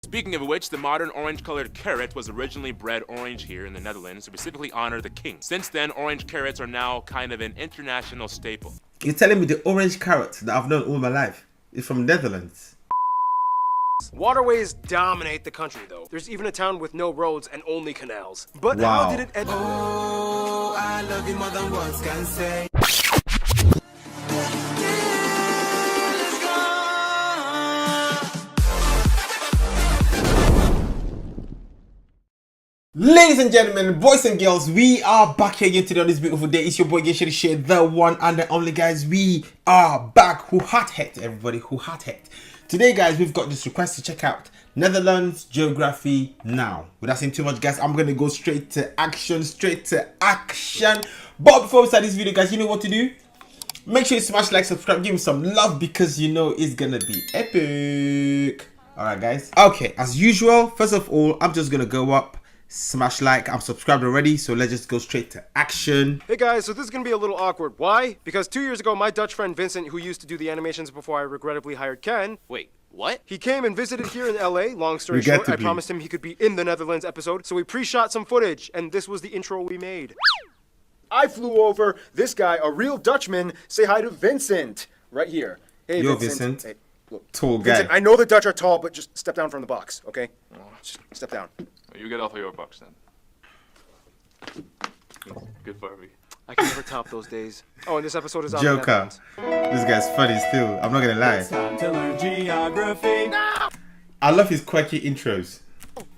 Speaking of which, the modern orange-colored carrot was originally bred orange here in the Netherlands to specifically honor the king. Since then, orange carrots are now kind of an international staple. You're telling me the orange carrot that I've known all my life is from Netherlands? Waterways dominate the country, though. There's even a town with no roads and only canals. But Wow. how did it end? Oh, I love you more than words can say. Ladies and gentlemen, boys and girls, we are back here again today on this beautiful day. It's your boy Shae, the one and the only, guys. We are back. Who had het, everybody? Who had het? Today, guys, we've got this request to check out Netherlands geography now. Without saying too much, guys, I'm gonna go straight to action. But before we start this video, guys, you know what to do. Make sure you smash like, subscribe, give me some love because you know it's gonna be epic. All right, guys. Okay, as usual, first of all, I'm just gonna go up. Smash like, I'm subscribed already, so let's just go straight to action. Hey guys, so this is gonna be a little awkward. Why? Because 2 years ago, my Dutch friend Vincent, who used to do the animations before I regrettably hired Ken. Wait, what? He came and visited here in LA. Long story short, I promised him he could be in the Netherlands episode, so we pre-shot some footage, and this was the intro we made. I flew over. This guy, a real Dutchman, say hi to Vincent. Right here. Hey, Yo, Vincent. Vincent. Hey, look. Tall guy. Vincent, I know the Dutch are tall, but just step down from the box, okay? Just step down. You get off of your box then. Good for me. I can never top those days. Oh, and this episode is on Joker. the Netherlands. This guy's funny still. I'm not gonna lie. Time to learn geography. I love his quirky intros.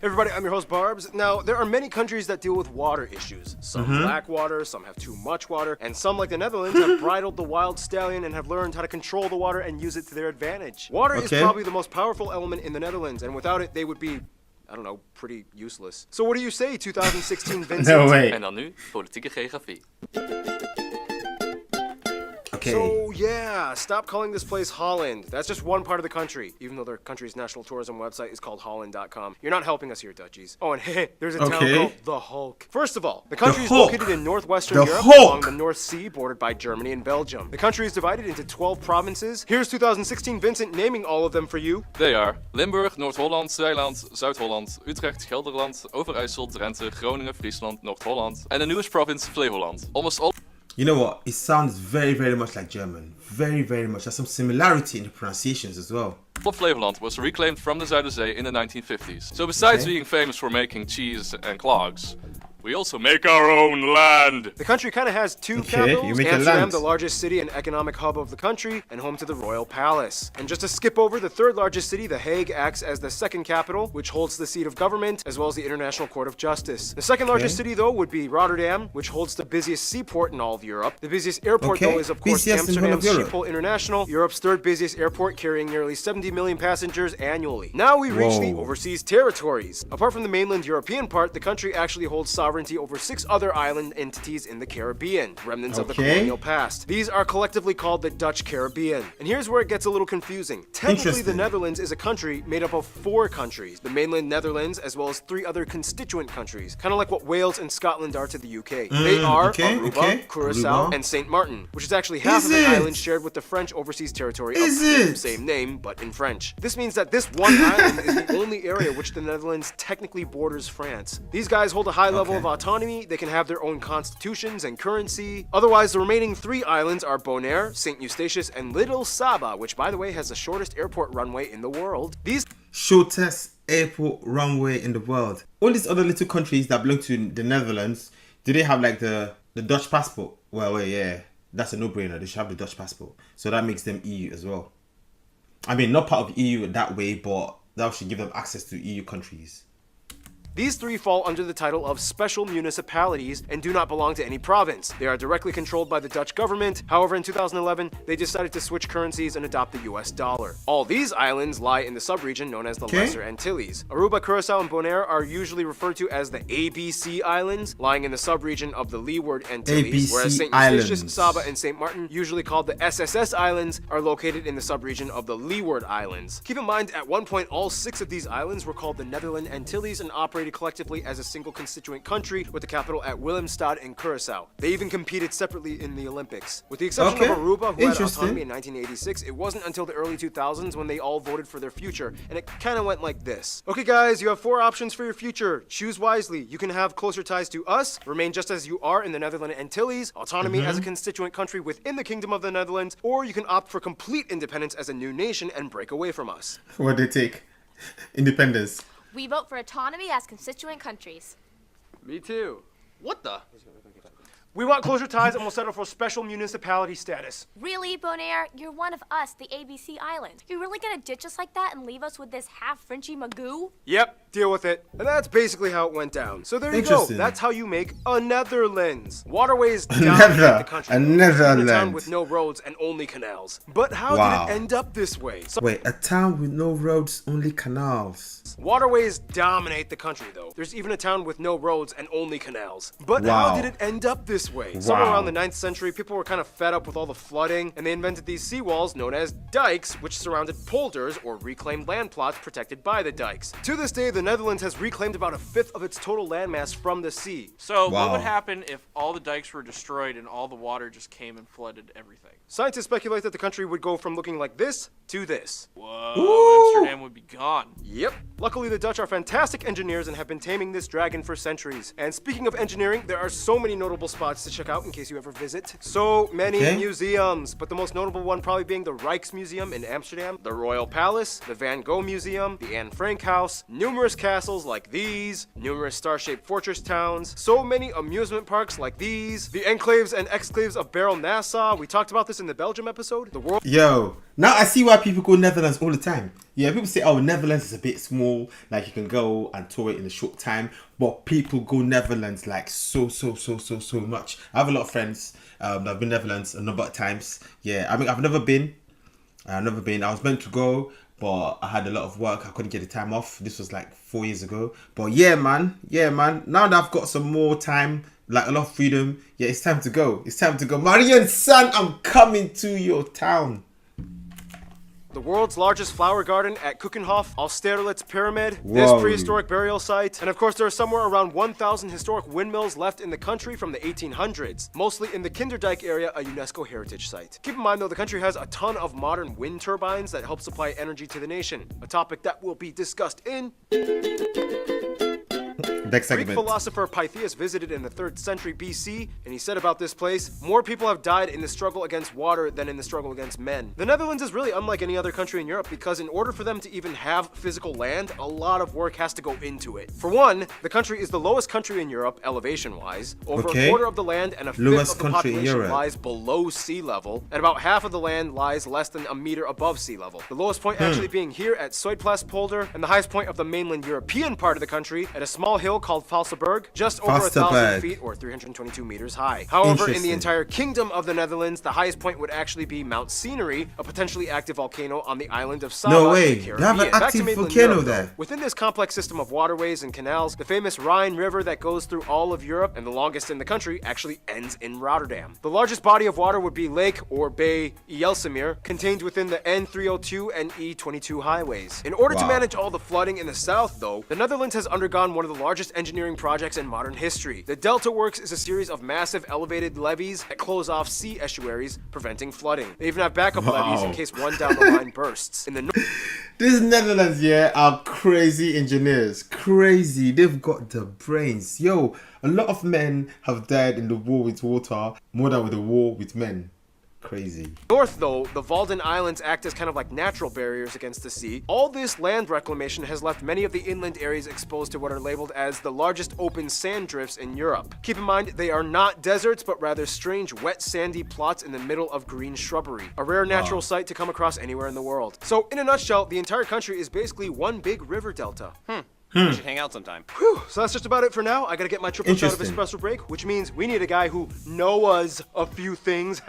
Everybody, I'm your host, Barbs. Now, there are many countries that deal with water issues. Some lack water, some have too much water, and some, like the Netherlands, have bridled the wild stallion and have learned how to control the water and use it to their advantage. Water is probably the most powerful element in the Netherlands, and without it, they would be, I don't know, pretty useless. So what do you say, 2016 Vincent? No way. En dan nu politieke geografie. Okay. So, yeah, stop calling this place Holland. That's just one part of the country, even though their country's national tourism website is called Holland.com. You're not helping us here, Dutchies. Oh, and hey, there's a town called The Hulk. First of all, the country is located in northwestern Europe along the North Sea, bordered by Germany and Belgium. The country is divided into 12 provinces. Here's 2016 Vincent naming all of them for you. They are Limburg, Noord-Holland, Zeeland, Zuid-Holland, Utrecht, Gelderland, Overijssel, Drenthe, Groningen, Friesland, Noord-Holland, and the newest province, Flevoland. Almost all. You know what? It sounds very, very much like German. Very, very much. There's some similarity in the pronunciations as well. All of Flevoland was reclaimed from the Zuiderzee in the 1950s. So besides being famous for making cheese and clogs, we also make our own land. The country kind of has two capitals. Amsterdam, the largest city and economic hub of the country, and home to the Royal Palace. And just to skip over, the third largest city, The Hague, acts as the second capital, which holds the seat of government, as well as the International Court of Justice. The second largest city, though, would be Rotterdam, which holds the busiest seaport in all of Europe. The busiest airport, though, is, of course, Amsterdam Schiphol International, Europe's third busiest airport, carrying nearly 70 million passengers annually. Now we reach the overseas territories. Apart from the mainland European part, the country actually holds sovereignty over 6 other island entities in the Caribbean, remnants of the colonial past. These are collectively called the Dutch Caribbean. And here's where it gets a little confusing. Technically, the Netherlands is a country made up of 4 countries, the mainland Netherlands, as well as 3 other constituent countries, kind of like what Wales and Scotland are to the UK. They are Aruba, Curacao, and St. Martin, which is actually half of an island shared with the French overseas territory of the same name, but in French. This means that this one island is the only area which the Netherlands technically borders France. These guys hold a high level of autonomy. They can have their own constitutions and currency. Otherwise, the remaining 3 islands are Bonaire, St. Eustatius, and Little Saba, which, by the way, has the shortest airport runway in the world. These shortest airport runway in the world. All these other little countries that belong to the Netherlands, do they have like the Dutch passport? Well, yeah, that's a no-brainer. They should have the Dutch passport. So that makes them EU as well. I mean, not part of EU that way, but that should give them access to EU countries. These 3 fall under the title of special municipalities and do not belong to any province. They are directly controlled by the Dutch government. However, in 2011, they decided to switch currencies and adopt the US dollar. All these islands lie in the subregion known as the Lesser Antilles. Aruba, Curacao, and Bonaire are usually referred to as the ABC Islands, lying in the subregion of the Leeward Antilles, whereas St. Eustatius, Saba, and St. Martin, usually called the SSS Islands, are located in the subregion of the Leeward Islands. Keep in mind, at one point, all 6 of these islands were called the Netherland Antilles and operated operated collectively as a single constituent country with the capital at Willemstad in Curaçao. They even competed separately in the Olympics. With the exception of Aruba, who had autonomy in 1986, it wasn't until the early 2000s when they all voted for their future, and it kind of went like this. Okay guys, you have 4 options for your future. Choose wisely. You can have closer ties to us, remain just as you are in the Netherlands Antilles, autonomy as a constituent country within the Kingdom of the Netherlands, or you can opt for complete independence as a new nation and break away from us. What they take? Independence. We vote for autonomy as constituent countries. Me too. What the? We want closer ties and we'll settle for special municipality status. Really, Bonaire? You're one of us, the ABC Island. You're really gonna ditch us like that and leave us with this half-Frenchy magoo? Yep, deal with it. And that's basically how it went down. So there you go. That's how you make a Netherlands. Waterways dominate the country. A Netherlands. A town with no roads and only canals. But how did it end up this way? Wait, a town with no roads, only canals. Waterways dominate the country, though. There's even a town with no roads and only canals. But how did it end up this way? Somewhere around the 9th century, people were kind of fed up with all the flooding, and they invented these seawalls known as dikes, which surrounded polders, or reclaimed land plots protected by the dikes. To this day, the Netherlands has reclaimed about 1/5 of its total landmass from the sea. So what would happen if all the dikes were destroyed and all the water just came and flooded everything? Scientists speculate that the country would go from looking like this to this. Whoa, Amsterdam would be gone. Yep. Luckily, the Dutch are fantastic engineers and have been taming this dragon for centuries. And speaking of engineering, there are so many notable spots to check out in case you ever visit. So many museums, but the most notable one probably being the Rijksmuseum in Amsterdam, the Royal Palace, the Van Gogh Museum, the Anne Frank House, numerous castles like these, numerous star-shaped fortress towns, so many amusement parks like these, the enclaves and exclaves of Barrel Nassau. We talked about this in the Belgium episode. The world. Yo, now I see why people go Netherlands all the time. Yeah, people say, oh, Netherlands is a bit small, like you can go and tour it in a short time, but people go Netherlands like so much. I have a lot of friends that have been Netherlands a number of times. Yeah, I mean, I've never been. I was meant to go, but I had a lot of work. I couldn't get the time off. This was like 4 years ago. But yeah, man. Now that I've got some more time, like a lot of freedom, yeah, it's time to go. Marian son, I'm coming to your town. The world's largest flower garden at Keukenhof, Austerlitz Pyramid, this prehistoric burial site, and of course there are somewhere around 1,000 historic windmills left in the country from the 1800s, mostly in the Kinderdijk area, a UNESCO heritage site. Keep in mind though, the country has a ton of modern wind turbines that help supply energy to the nation, a topic that will be discussed in... Greek philosopher Pythias visited in the 3rd century BC, and he said about this place, more people have died in the struggle against water than in the struggle against men. The Netherlands is really unlike any other country in Europe because in order for them to even have physical land, a lot of work has to go into it. For one, the country is the lowest country in Europe, elevation-wise. Over a quarter of the land and a fifth of the population lies below sea level, and about half of the land lies less than a meter above sea level. The lowest point actually being here at Zuidplaspolder, and the highest point of the mainland European part of the country at a small hill called Valseburg, just over 1,000 feet or 322 meters high. However, in the entire Kingdom of the Netherlands, the highest point would actually be Mount Scenery, a potentially active volcano on the island of Saba. No way, they have an active volcano there. Within this complex system of waterways and canals, the famous Rhine River that goes through all of Europe and the longest in the country actually ends in Rotterdam. The largest body of water would be Lake or Bay Ijsselmeer, contained within the N302 and E22 highways. In order to manage all the flooding in the south, though, the Netherlands has undergone one of the largest engineering projects in modern history. The Delta Works is a series of massive elevated levees that close off sea estuaries, preventing flooding. They even have backup levees in case one down the line bursts. In the These Netherlands, are crazy engineers. Crazy. They've got the brains. Yo, a lot of men have died in the war with water more than with the war with men. Crazy. North, though, the Walden Islands act as kind of like natural barriers against the sea. All this land reclamation has left many of the inland areas exposed to what are labeled as the largest open sand drifts in Europe. Keep in mind, they are not deserts, but rather strange, wet, sandy plots in the middle of green shrubbery. A rare natural sight to come across anywhere in the world. So, in a nutshell, the entire country is basically one big river delta. We should hang out sometime. Whew, so that's just about it for now. I gotta get my triple shot of espresso break, which means we need a guy who knows a few things.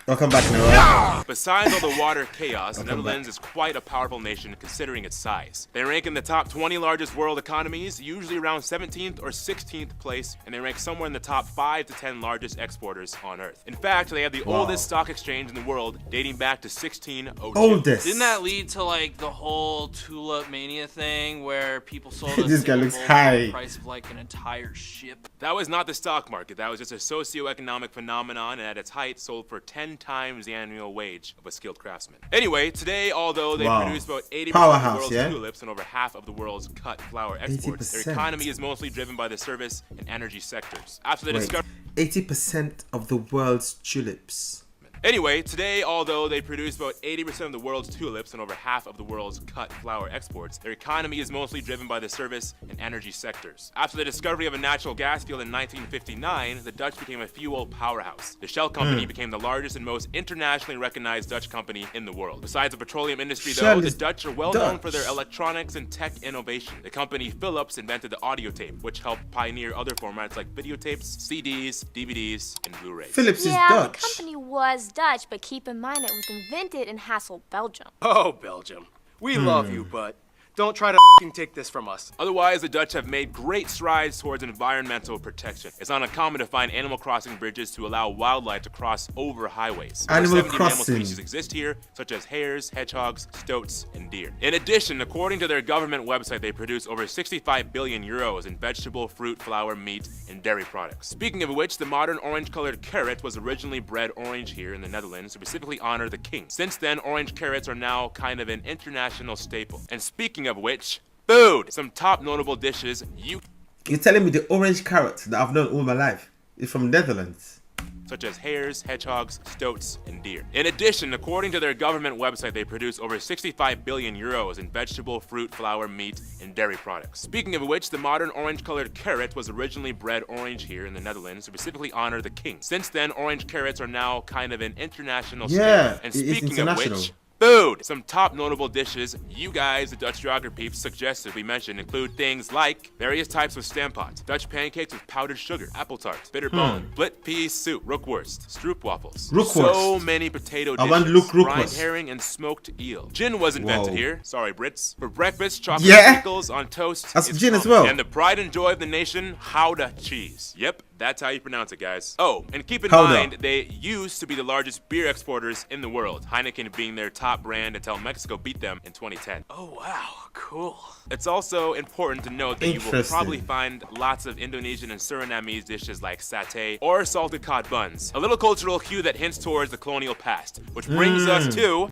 Welcome back, Noah. Besides all the water chaos, the Netherlands is quite a powerful nation considering its size. They rank in the top 20 largest world economies, usually around 17th or 16th place, and they rank somewhere in the top 5 to 10 largest exporters on Earth. In fact, they have the oldest stock exchange in the world, dating back to 1602. Oldest. Didn't that lead to like the whole tulip mania thing where people sold This guy looks high. the price of like an entire ship? That was not the stock market. That was just a socio-economic phenomenon, and at its height sold for 10 times the annual wage of a skilled craftsman. Anyway, today, although they produce about 80% of the world's tulips and over half of the world's cut flower exports, their economy is mostly driven by the service and energy sectors. After the discovery, 80% of the world's tulips. Anyway, today, although they produce about 80% of the world's tulips and over half of the world's cut flower exports, their economy is mostly driven by the service and energy sectors. After the discovery of a natural gas field in 1959, the Dutch became a fuel powerhouse. The Shell company became the largest and most internationally recognized Dutch company in the world. Besides the petroleum industry, though, the Dutch are well known for their electronics and tech innovation. The company Philips invented the audio tape, which helped pioneer other formats like videotapes, CDs, DVDs, and Blu-rays. Philips is Yeah, Dutch. the company was Dutch, but keep in mind it was invented in Hasselt, Belgium. Oh, Belgium. We love you, but don't try to take this from us. Otherwise, the Dutch have made great strides towards environmental protection. It's not uncommon to find animal crossing bridges to allow wildlife to cross over highways. Animal Over 70 mammal crossing. species exist here, such as hares, hedgehogs, stoats, and deer. In addition, according to their government website, they produce over 65 billion euros in vegetable, fruit, flour, meat, and dairy products. Speaking of which, the modern orange-colored carrot was originally bred orange here in the Netherlands to specifically honor the king. Since then, orange carrots are now kind of an international staple. And speaking of which, food! Some top notable dishes You're telling me the orange carrot that I've known all my life is from Netherlands? such as hares, hedgehogs, stoats, and deer. In addition, according to their government website, they produce over 65 billion euros in vegetable, fruit, flour, meat, and dairy products. Speaking of which, the modern orange-colored carrot was originally bred orange here in the Netherlands to specifically honor the king. Since then, orange carrots are now kind of an international staple. And it is speaking of international. which, food! Some top notable dishes you guys, the Dutch geography peeps, suggested we mentioned include things like various types of stamppot, Dutch pancakes with powdered sugar, apple tarts, bitterballen, split pea soup, rookworst, stroopwafels. So many potato dishes, fried herring, and smoked eel. Gin was invented here. Sorry, Brits. For breakfast, chocolate pickles on toast. That's gin as well. And the pride and joy of the nation, Gouda cheese. Yep. That's how you pronounce it, guys. Oh, and keep in mind, they used to be the largest beer exporters in the world, Heineken being their top brand until Mexico beat them in 2010. Oh, wow. Cool. It's also important to note that you will probably find lots of Indonesian and Surinamese dishes like satay or salted cod buns. A little cultural cue that hints towards the colonial past, which brings us to...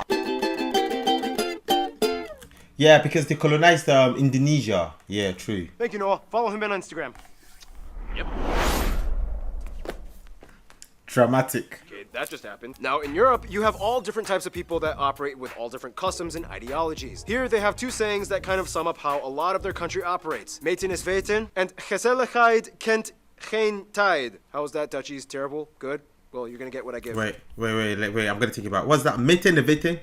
Yeah, because they colonized Indonesia. Yeah, true. Thank you, Noah. Follow him on Instagram. Yep. Dramatic. Okay, that just happened. Now, in Europe, you have all different types of people that operate with all different customs and ideologies. Here, they have two sayings that kind of sum up how a lot of their country operates. Meten is weten, and gezelligheid kent geen tijd. How was that, Dutchies? Terrible? Good? Well, you're gonna get what I give. Wait. I'm gonna take it back. What's that? Meten and weten?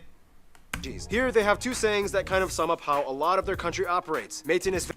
Here, they have two sayings that kind of sum up how a lot of their country operates. Meten is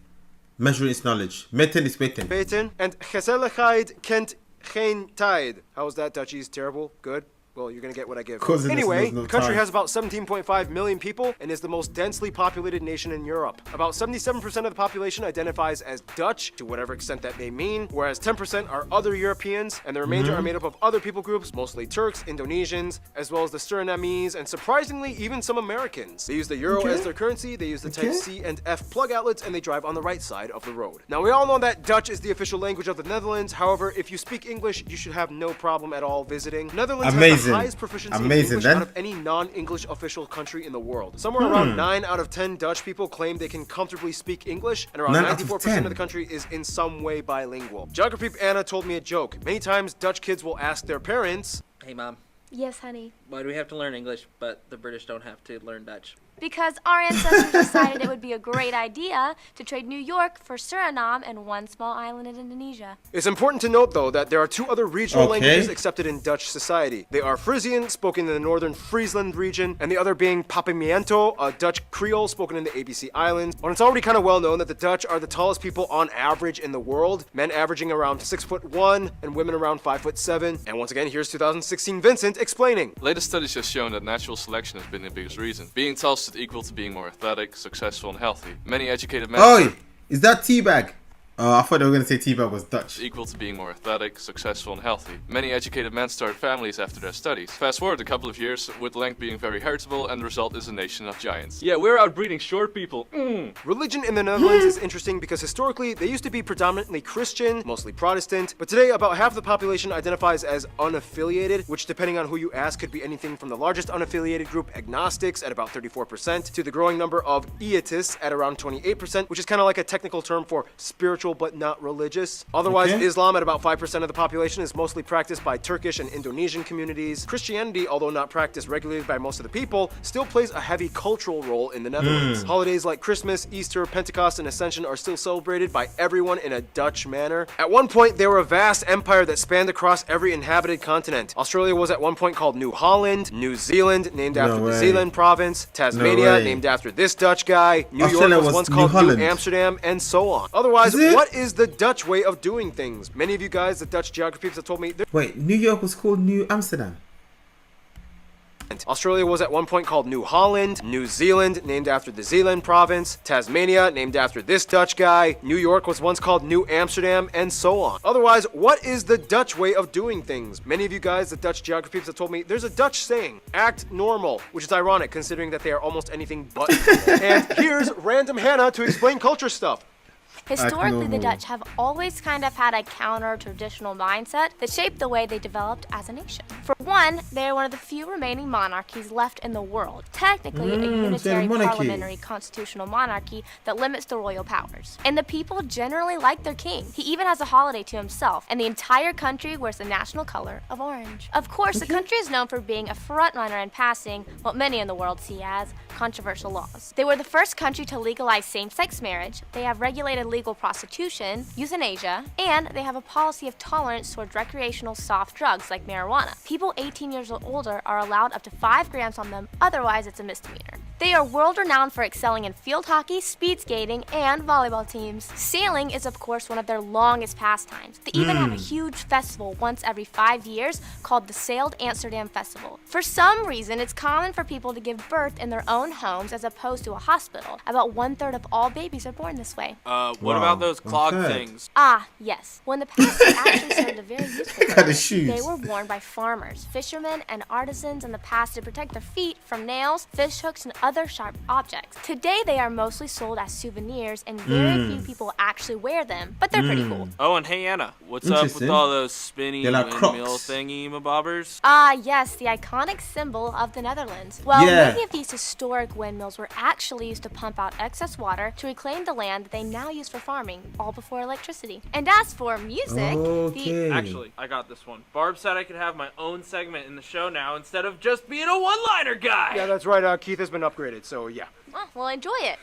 Measuring its knowledge. Meten is weten. weten, and gezelligheid kent geen tijd. How was that, Dutchies? Terrible? Good? Well, you're gonna get what I give. Anyway, the country has about 17.5 million people and is the most densely populated nation in Europe. About 77% of the population identifies as Dutch, to whatever extent that may mean, whereas 10% are other Europeans, and the remainder are made up of other people groups, mostly Turks, Indonesians, as well as the Surinamese, and surprisingly, even some Americans. They use the euro as their currency, they use the Type C and F plug outlets, and they drive on the right side of the road. Now, we all know that Dutch is the official language of the Netherlands. However, if you speak English, you should have no problem at all visiting. Netherlands has the highest proficiency in English out of any non-English official country in the world. Somewhere around 9 out of 10 Dutch people claim they can comfortably speak English, and around 94% of the country is in some way bilingual. Geography Anna told me a joke. Many times, Dutch kids will ask their parents, "Hey, Mom. Yes, honey. Why do we have to learn English, but the British don't have to learn Dutch?" because our ancestors decided it would be a great idea to trade New York for Suriname and one small island in Indonesia. It's important to note, though, that there are two other regional Okay. languages accepted in Dutch society. They are Frisian, spoken in the northern Friesland region, and the other being Papiamento, a Dutch Creole spoken in the ABC Islands. When it's already kind of well known that the Dutch are the tallest people on average in the world, men averaging around 6'1" and women around 5'7". And once again, here's 2016 Vincent explaining. Latest studies have shown that natural selection has been the biggest reason. Being tall should equal to being more athletic, successful, and healthy. Many educated men Oi, is that teabag? Oh, I thought they were gonna say teabag was Dutch. equal to being more athletic, successful, and healthy. Many educated men start families after their studies. Fast forward a couple of years, with length being very heritable, and the result is a nation of giants. Yeah, we're outbreeding short people. Religion in the Netherlands is interesting because historically they used to be predominantly Christian, mostly Protestant, but today about half the population identifies as unaffiliated, which depending on who you ask could be anything from the largest unaffiliated group, agnostics, at about 34%, to the growing number of eiatists at around 28%, which is kind of like a technical term for spiritual but not religious. Otherwise, Okay. Islam at about 5% of the population is mostly practiced by Turkish and Indonesian communities. Christianity, although not practiced regularly by most of the people, still plays a heavy cultural role in the Netherlands. Holidays like Christmas, Easter, Pentecost, and Ascension are still celebrated by everyone in a Dutch manner. At one point, they were a vast empire that spanned across every inhabited continent. Australia was at one point called New Holland, New Zealand, named after the way. Zeeland province, Tasmania, way. named after this Dutch guy, New Australia York was was once New called New Holland. Amsterdam, and so on. Otherwise, Is it? what is the Dutch way of doing things? Many of you guys, the Dutch geography peeps, have told me Wait, New York was called New Amsterdam. Australia was at one point called New Holland, New Zealand, named after the Zeeland province, Tasmania, named after this Dutch guy, New York was once called New Amsterdam, and so on. Otherwise, what is the Dutch way of doing things? Many of you guys, the Dutch geography peeps, have told me there's a Dutch saying, act normal, which is ironic considering that they are almost anything but normal. And here's random Hannah to explain culture stuff. Historically, the normal. Dutch have always kind of had a counter-traditional mindset that shaped the way they developed as a nation. For one, they are one of the few remaining monarchies left in the world. Technically, a unitary monarchy. parliamentary constitutional monarchy that limits the royal powers. And the people generally like their king. He even has a holiday to himself, and the entire country wears the national color of orange. Of course, the country is known for being a frontrunner in passing what many in the world see as controversial laws. They were the first country to legalize same-sex marriage. They have regulated legal prostitution, euthanasia, and they have a policy of tolerance towards recreational soft drugs like marijuana. People 18 years or older are allowed up to 5 grams on them, otherwise it's a misdemeanor. They are world-renowned for excelling in field hockey, speed skating, and volleyball teams. Sailing is of course one of their longest pastimes. They even have a huge festival once every 5 years called the Sailed Amsterdam Festival. For some reason, it's common for people to give birth in their own homes as opposed to a hospital. About 1/3 of all babies are born this way. What about those clog Okay. things? Ah, yes. When the past they actually served a very useful Got the purpose. shoes. They were worn by farmers, fishermen, and artisans in the past to protect their feet from nails, fish hooks, and other sharp objects. Today, they are mostly sold as souvenirs, and very few people actually wear them, but they're pretty cool. Oh, and hey Anna, what's up with Interesting. all those spinny They're like windmill Crocs. thingy mabobbers? Ah, yes, the iconic symbol of the Netherlands. Well, Yeah. many of these historic windmills were actually used to pump out excess water to reclaim the land that they now use for farming, all before electricity. And as for music, Okay. Actually, I got this one. Barb said I could have my own segment in the show now instead of just being a one-liner guy. Yeah, that's right. Keith has been upgraded, so yeah. well, enjoy it.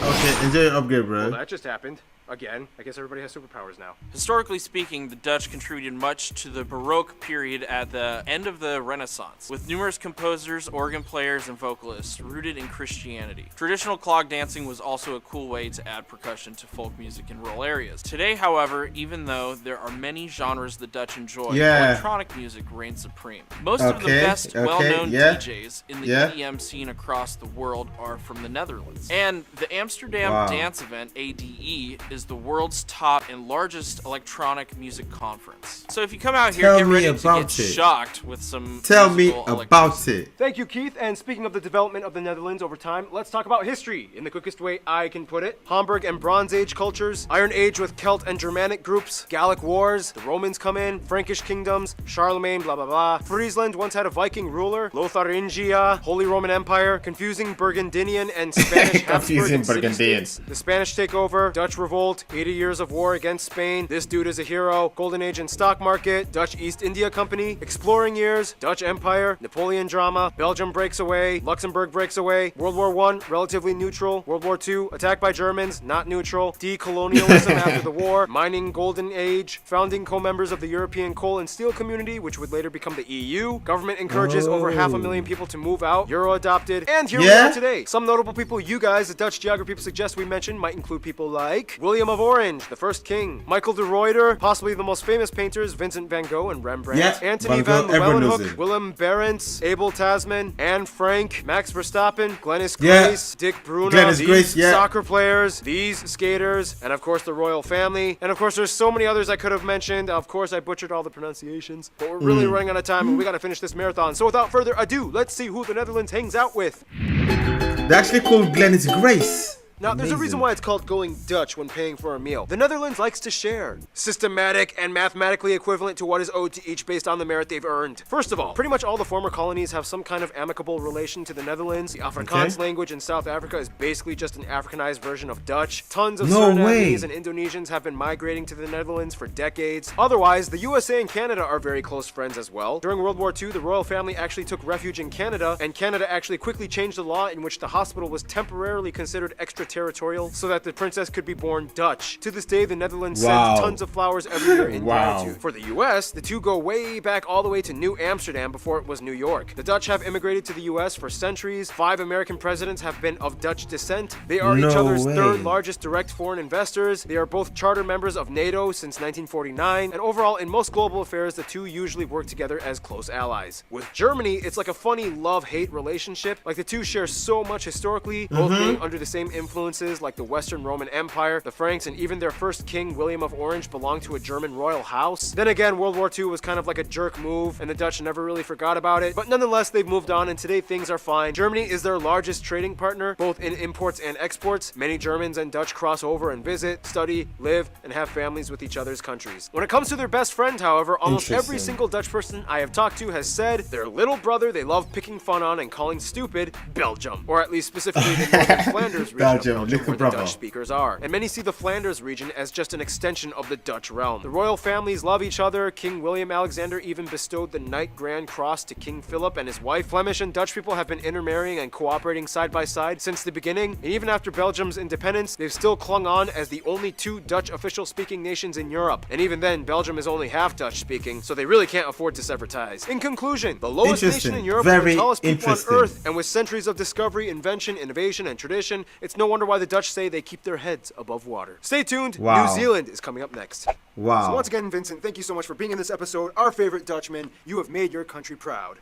Okay, enjoy your upgrade, Well, bro. that just happened. Again, I guess everybody has superpowers now. Historically speaking, the Dutch contributed much to the Baroque period at the end of the Renaissance, with numerous composers, organ players, and vocalists rooted in Christianity. Traditional clog dancing was also a cool way to add percussion to folk music in rural areas. Today, however, even though there are many genres the Dutch enjoy, Yeah. electronic music reigns supreme. Most of the Okay, best okay, well-known yeah. DJs in the Yeah. EDM scene across the world are from the Netherlands. And the Amsterdam Wow. Dance Event, ADE, is the world's top and largest electronic music conference. So if you come out here, Tell get me ready to about get it. shocked with some Tell me musical about electricity. it. Thank you, Keith. And speaking of the development of the Netherlands over time, let's talk about history in the quickest way I can put it. Hamburg and Bronze Age cultures, Iron Age with Celt and Germanic groups, Gallic Wars, the Romans come in, Frankish kingdoms, Charlemagne, blah blah blah. Friesland once had a Viking ruler, Lotharingia, Holy Roman Empire, confusing Burgundian and Spanish Habsburg Confusing and city Burgundian. states. The Spanish takeover, Dutch revolt, revolt, 80 years of war against Spain, this dude is a hero, golden age in stock market, Dutch East India Company, exploring years, Dutch Empire, Napoleon drama, Belgium breaks away, Luxembourg breaks away, World War I, relatively neutral, World War II, attacked by Germans, not neutral, decolonialism after the war, mining golden age, founding co-members of the European coal and steel community, which would later become the EU, government encourages over 500,000 people to move out, Euro adopted, and here we are today. Some notable people you guys, the Dutch geography people suggest we mention, might include people like William of Orange, the first king, Michael de Ruyter, possibly the most famous painters, Vincent van Gogh and Rembrandt, Anthony van Leeuwenhoek, Willem Barents, Abel Tasman, Anne Frank, Max Verstappen, Glennis Grace, Dick Bruna, soccer players, these skaters, and of course the royal family, and of course there's so many others I could have mentioned. Of course I butchered all the pronunciations, but we're really running out of time and we gotta finish this marathon. So without further ado, let's see who the Netherlands hangs out with. They actually called Glennis Grace. Now, there's a reason why it's called going Dutch when paying for a meal. The Netherlands likes to share. Systematic and mathematically equivalent to what is owed to each based on the merit they've earned. First of all, pretty much all the former colonies have some kind of amicable relation to the Netherlands. The Afrikaans language in South Africa is basically just an Africanized version of Dutch. Tons of Surinamese and Indonesians have been migrating to the Netherlands for decades. Otherwise, the USA and Canada are very close friends as well. During World War II, the royal family actually took refuge in Canada, and Canada actually quickly changed the law in which the hospital was temporarily considered extraterritorial so that the princess could be born Dutch. To this day, the Netherlands sends tons of flowers every year in gratitude. For the US, the two go way back all the way to New Amsterdam before it was New York. The Dutch have immigrated to the US for centuries. 5 American presidents have been of Dutch descent. They are each other's third largest direct foreign investors. They are both charter members of NATO since 1949. And overall, in most global affairs, the two usually work together as close allies. With Germany, it's like a funny love-hate relationship. Like the two share so much historically, both being under the same influences like the Western Roman Empire, the Franks, and even their first king, William of Orange, belonged to a German royal house. Then again, World War II was kind of like a jerk move, and the Dutch never really forgot about it. But nonetheless, they've moved on, and today things are fine. Germany is their largest trading partner, both in imports and exports. Many Germans and Dutch cross over and visit, study, live, and have families with each other's countries. When it comes to their best friend, however, almost every single Dutch person I have talked to has said their little brother they love picking fun on and calling stupid, Belgium. Or at least specifically the northern Flanders region of Belgium, where the Dutch speakers are. And many see the Flanders region as just an extension of the Dutch realm. The royal families love each other. King William Alexander even bestowed the Knight Grand Cross to King Philip and his wife. Flemish and Dutch people have been intermarrying and cooperating side by side since the beginning. And even after Belgium's independence, they've still clung on as the only 2 Dutch official speaking nations in Europe. And even then, Belgium is only half Dutch speaking, so they really can't afford to sever ties. In conclusion, the lowest nation in Europe with the tallest people on Earth, and with centuries of discovery, invention, innovation, and tradition, it's no wonder why the Dutch say they keep their heads above water. Stay tuned. New Zealand is coming up next. So once again, Vincent, thank you so much for being in this episode. Our favorite Dutchman. You have made your country proud.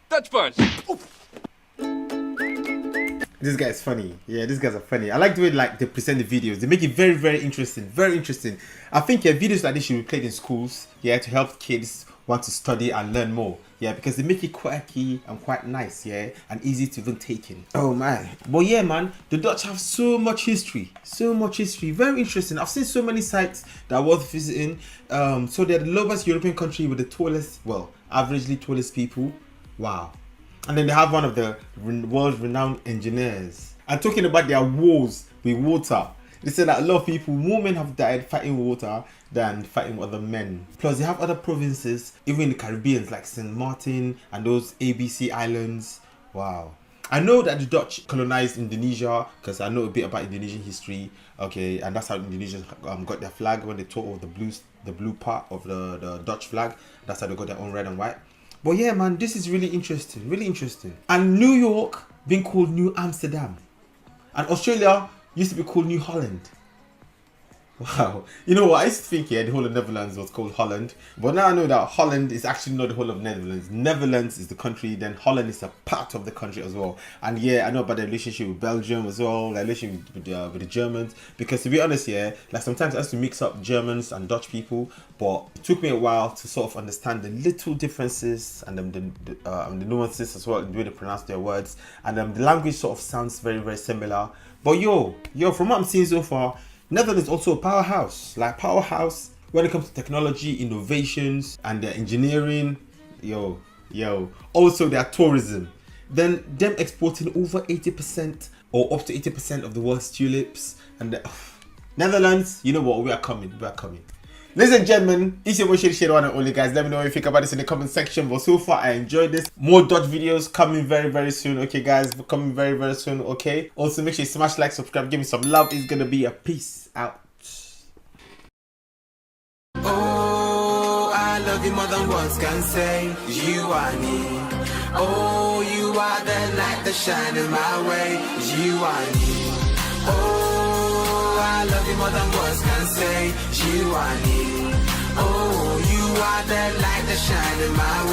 Dutch punch! This guy's funny. Yeah, these guys are funny. I like the way like they present the videos. They make it very, very interesting. Very interesting. I think videos like this should be played in schools. Yeah, to help kids want to study and learn more. Yeah, because they make it quirky and quite nice, yeah, and easy to even take in. Oh man. But yeah, man, the Dutch have so much history. So much history. Very interesting. I've seen so many sites that are worth visiting. So they're the lowest European country with the tallest, well, averagely tallest people. Wow. And then they have one of the world renowned engineers. And talking about their wars with water. They say that a lot of people, more men have died fighting water than fighting other men. Plus, they have other provinces, even in the Caribbean, like St. Martin and those ABC islands. Wow. I know that the Dutch colonized Indonesia because I know a bit about Indonesian history. Okay, and that's how Indonesians got their flag when they tore off the blue part of the Dutch flag. That's how they got their own red and white. But yeah, man, this is really interesting. Really interesting. And New York being called New Amsterdam. And Australia used to be called New Holland. Wow. You know what? I used to think, yeah, the whole of Netherlands was called Holland. But now I know that Holland is actually not the whole of Netherlands. Netherlands is the country, then Holland is a part of the country as well. And yeah, I know about the relationship with Belgium as well, the relationship with the Germans. Because to be honest, yeah, like sometimes I used to mix up Germans and Dutch people. But it took me a while to sort of understand the little differences and the nuances as well, in the way they pronounce their words. And the language sort of sounds very, very similar. But yo, from what I'm seeing so far, Netherlands is also a powerhouse. Like powerhouse when it comes to technology, innovations, and their engineering. Yo. Also their tourism. Then them exporting over 80% or up to 80% of the world's tulips. And Netherlands, you know what? We are coming. We are coming. Ladies and gentlemen, it's your boy Shae, one and only, guys. Let me know what you think about this in the comment section. But so far, I enjoyed this. More Dutch videos coming very, very soon. Okay, guys, coming very, very soon. Okay. Also, make sure you smash like, subscribe, give me some love. It's gonna be a peace out. Oh, I love you more than words can say. You are me. Oh, you are the light that shine in my way. You are me. Oh, I love you more than words can say. You are me. Oh, you are the light that shine in my way.